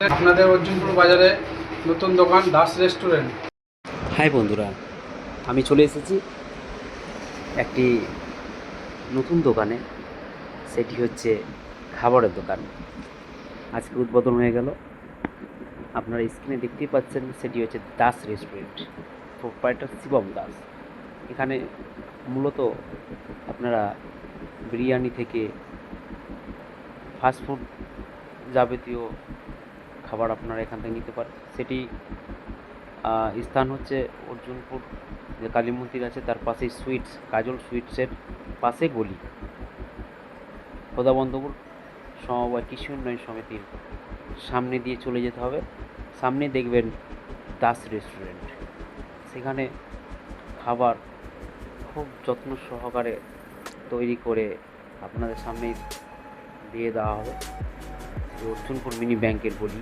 আপনাদের অর্জুনপুর বাজারে নতুন দোকান দাস রেস্টুরেন্ট। হাই বন্ধুরা, আমি চলে এসেছি একটি নতুন দোকানে। সেটি হচ্ছে খাবারের দোকান। আজকে উদ্বোধন হয়ে গেল। আপনারা স্ক্রিনে দেখতেই পাচ্ছেন, সেটি হচ্ছে দাস রেস্টুরেন্ট, প্রোপ্রাইটার শিবম দাস। এখানে মূলত আপনারা বিরিয়ানি থেকে ফাস্টফুড যাবতীয় খাবার আপনারা এখান থেকে নিতে পারেন। সেটি স্থান হচ্ছে অর্জুনপুর, যে কালী মন্দির আছে তার পাশেই সুইটস, কাজল সুইটসের পাশে গলি, খোদাবন্দপুর সমবায় কৃষি উন্নয়ন সমিতির সামনে দিয়ে চলে যেতে হবে। সামনে দেখবেন দাস রেস্টুরেন্ট। সেখানে খাবার খুব যত্ন সহকারে তৈরি করে আপনাদের সামনেই দিয়ে দেওয়া হবে। অর্জুনপুর মিনি ব্যাংকের গলি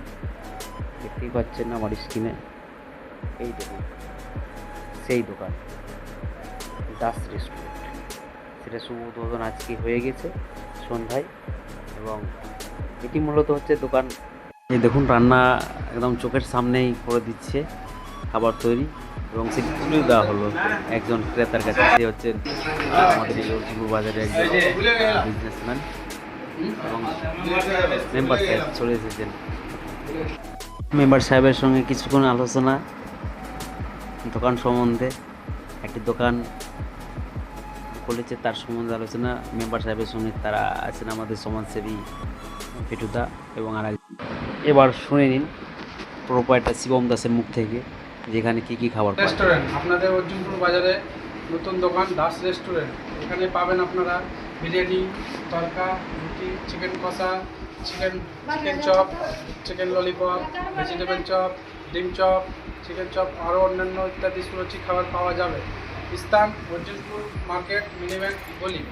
দেখতেই পাচ্ছেন আমার স্ক্রিনে। এই দেখুন সেই দোকান দাস রেস্টুরেন্ট। সেটা শুভ উদ্বোধন আজকে হয়ে গেছে সন্ধ্যায়, এবং এটি মূলত হচ্ছে দোকান। এই দেখুন রান্না একদম চোখের সামনেই করে দিচ্ছে খাবার তৈরি, এবং সেটি তুলে দেওয়া হলো একজন ক্রেতার কাছে। সে হচ্ছেন আমাদের এই অর্জুনপুর বাজারে একজন বিজনেসম্যান এবং মেম্বার সাহেব চলে এসেছেন। মেম্বার সাহেবের সঙ্গে কিছুক্ষণ আলোচনা দোকান সম্বন্ধে। একটি দোকান খুলেছে তার সম্বন্ধে আলোচনা। মেম্বার সাহেবের সঙ্গে তারা আছেন আমাদের সমাজসেবী ফেটুদা এবং আর এবার শুনে নিন প্রোপ্রাইটার শিবম দাসের মুখ থেকে যেখানে কী কী খাবার পাওয়া যায়। রেস্টুরেন্ট আপনাদের অর্জুনপুর বাজারে নতুন দোকান দাস রেস্টুরেন্ট। এখানে পাবেন আপনারা বিরিয়ানি, তড়কা, রুটি, চিকেন কষা, chicken chop, chicken lollipop, vegetable chop, ডিম চপ, চিকেন চপ, আরও অন্যান্য ইত্যাদি সুরুচি খাবার পাওয়া যাবে। স্থান অর্জুনপুর মার্কেট, মিনি ব্যাংক গলি।